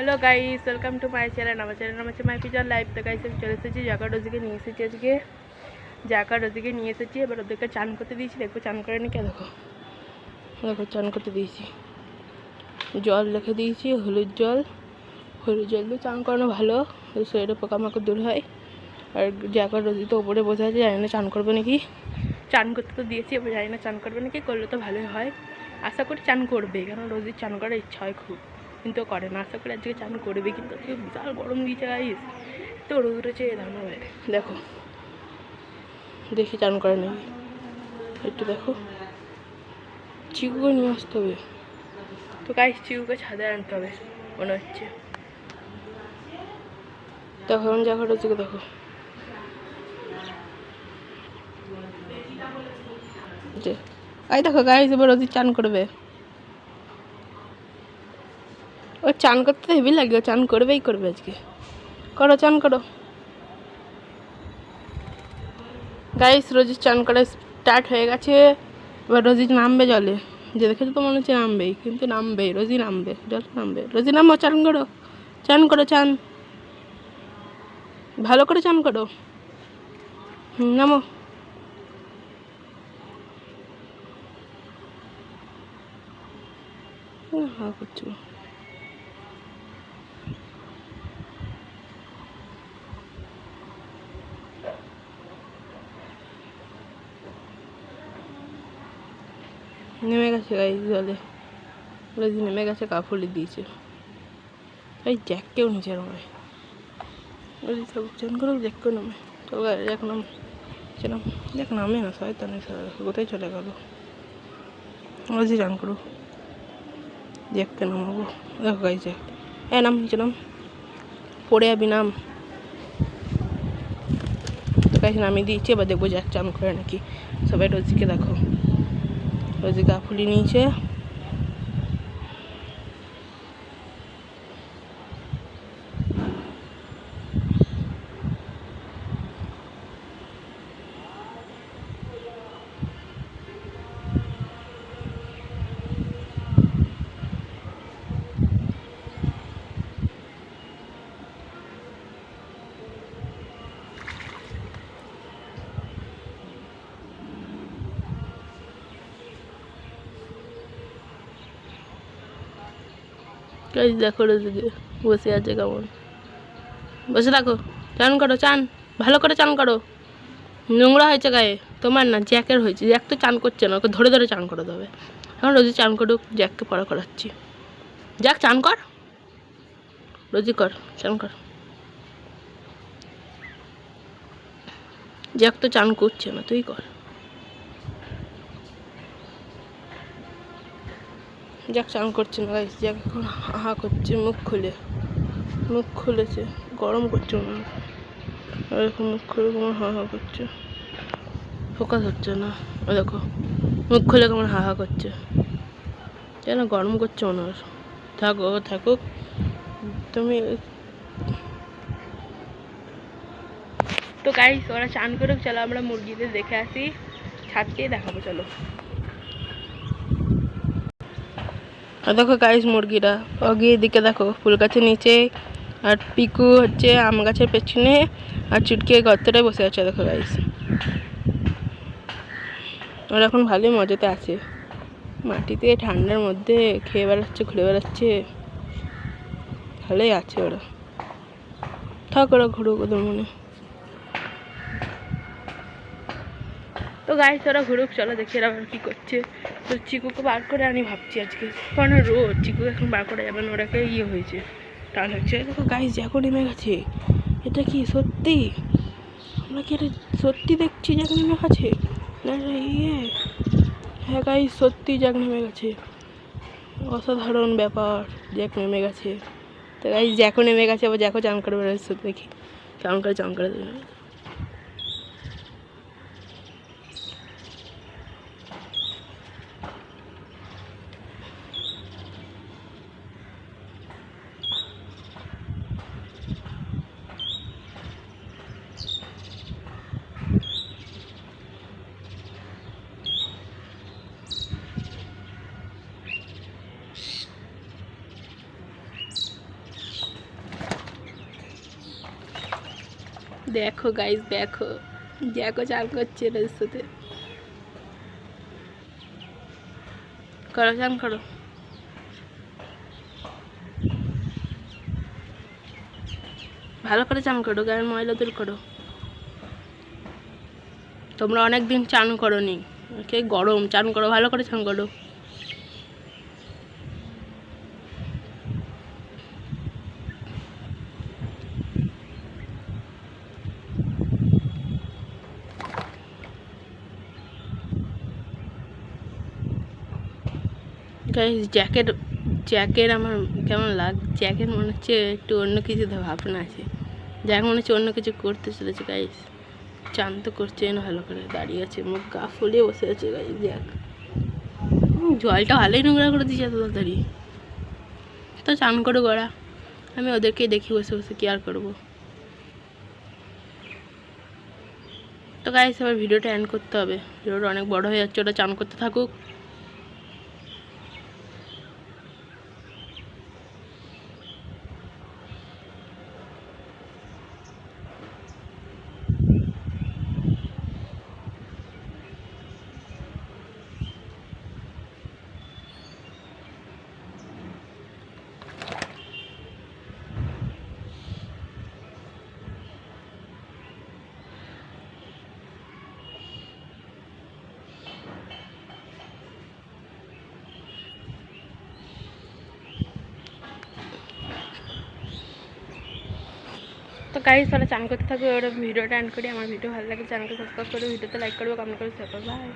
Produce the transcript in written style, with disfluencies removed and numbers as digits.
Hello guys, welcome to my channel. नाम হচ্ছে my future life. তো গাইস আমি চলে এসেছি জাকা রোজিকে নিয়ে এসেছি আজকে। জাকা রোজিকে নিয়ে এসেছি, এবার ওদেরকে চান করতে দিয়েছি। দেখো চান করে নি কে, দেখো দেখো চান করতে দিয়েছি। জল রেখে দিয়েছি, হলুদ জল দিয়ে চান করানো ভালো, শরীরে পোকামাকড় দূর হয়। আর জাকা রোজি তো ওপরে বসে আছে, জানি না চান করবে নাকি। চান করতে তো দিয়েছি, এবার জানি না চান করবে নাকি। করলে তো ভালোই হয়, আশা করি চান করবে, কারণ রোজির চান করার ইচ্ছা হয় খুব, কিন্তু করে না। আশা করি আজকে চান করবে, কিন্তু আজকে বিশাল গরম দিয়েছে গাইস। তো রোদ উঠেছে ধানো বাইরে, দেখো দেখি চান করে নাকি একটু। দেখো চিকুকে নিয়ে আসতে হবে, তো গাইস চিকুকে ছাদে আনতে হবে মনে হচ্ছে। তখন জায়গা রোজিকে দেখো, এই দেখো গাইস এবার রোজি চান করবে। ও চান করতে হেভি লাগে, ও চান করবেই করবে আজকে। করো চান করো গাইস। রোজি চান করা স্টার্ট হয়ে গেছে, এবার রোজি নামবে জলে। যে দেখেছো তো মনে হচ্ছে নামবেই, কিন্তু নামবে, রোজি নামবে, জল নামবে। রোজি নামো, চান করো চান করো, চান ভালো করে চান করো। নামো। হ্যাঁ করছো, নেমে গেছে গাইস জলে। রোজি নেমে গেছে, কাপড় দিয়েছে। এই জ্যাককেও নিচে নামে, রোজি সব চান করো, জ্যাককেও নামে। চল গাই জ্যাক নাম, নাম দেখ নামে না, শয়তানে সারা কোথায় চলে গেল। রোজি চান করো, জ্যাককে নামাবো। দেখো গাইস জ্যাক, নাম নিচে নাম, পড়ে যাবি নাম। তো গাইস নামিয়ে দিয়েছি, এবার দেখবো জ্যাক চান করে নাকি। সবাই রোজিকে দেখো, রোজি গা ফুলিয়ে নিয়েছে। গাইস দেখো রোজিকে বসে আছে কেমন, বসে থাকো। চান করো, চান ভালো করে চান করো। নোংরা হয়েছে গায়ে, তোমার না জ্যাকের হয়েছে। জ্যাক তো চান করছে না, ওকে ধরে ধরে চান করে দেবে। এখন রোজি চান করুক, জ্যাককে পড়া করাচ্ছি। জ্যাক চান কর, রোজি কর চান কর। জ্যাক তো চান করছে না, তুই কর। জ্যাক চান করছে না গাইস, জ্যাক এখন হা করছে, মুখ খুলেছে, গরম করছে মনে হয়। আর এখন মুখ খুলে কেমন হা করছে, ফোকাস হচ্ছে না। ও দেখো মুখ খুলে কেমন হা করছে, যেন গরম করছে মনে হয়। থাকো থাকুক তুমি। তো গাইস ওরা চান করুক, চলো আমরা মুরগিদের দেখে আসি, ছাদকেই দেখাবো চলো। আর দেখো গাইস মুরগিরা, গিয়ে দিকে দেখো ফুল গাছের নিচে, আর পিকু হচ্ছে আম গাছের পেছনে, আর চুটকি গর্তটায় বসে আছে। দেখো গাইস ওরা এখন ভালোই মজাতে আছে, মাটিতে ঠান্ডার মধ্যে খেয়ে বেড়াচ্ছে, ঘুরে বেড়াচ্ছে, ভালোই আছে ওরা। থাক ওরা ঘুরুক ওদের মনে। তো গাইস ওরা ঘুরুক, চলো দেখি এরা কি করছে। তো চিকুকে বার করে আনি ভাবছি আজকে, কারণ রোদ, চিকুকে এখন বার করে যাবে না, ওরাকে হয়েছে, টান হচ্ছে। দেখো গাইস জ্যাকও নেমে গেছে, এটা কি সত্যি? আমরা কি এটা সত্যি দেখছি জ্যাক নেমে গেছে? না হ্যাঁ গাইস সত্যি জ্যাক নেমে গেছে, অসাধারণ ব্যাপার, জ্যাক নেমে গেছে। তো গাইস জ্যাকও নেমে গেছে, আবার জ্যাকও চান করে বেড়াচ্ছে, দেখি চান করে দেবে। দেখো গাইস, দেখো জ্যাকো চান করছে এটার সাথে। করো চান করো। ভালো করে চান করো, গায়ের ময়লা দূর করো। তোমরা অনেক দিন চান করো নি, ওকে গরম, চান করো, ভালো করে চান করো। গাইস জ্যাকেট, জ্যাকেট আমার কেমন জ্যাকেট মনে হচ্ছে একটু অন্য কিছুতে ভাবনা আছে। জ্যাক মনে হচ্ছে অন্য কিছু করতে চলেছে গাইস। চান তো করছে না, ভালো করে দাঁড়িয়ে আছে, মুখ গা ফুলিয়ে বসে আছে গাইস জ্যাক। জলটা ভালোই নোংরা করে দিয়েছে এত তাড়াতাড়ি। তো চান করো গড়া, আমি ওদেরকেই দেখি বসে বসে, কি আর করবো। তো গাইস আবার ভিডিওটা এন্ড করতে হবে, ভিডিওটা অনেক বড় হয়ে যাচ্ছে। ওটা চান করতে থাকুক। তো গাইস তাহলে চান করতে থাকবে, ওরা ভিডিওটা এন্ড করি। আমার ভিডিও ভালো লাগে চ্যানেলকে সাবস্ক্রাইব করে, ভিডিওতে লাইক করবে, কমেন্ট করে শেয়ার করবে। বাই।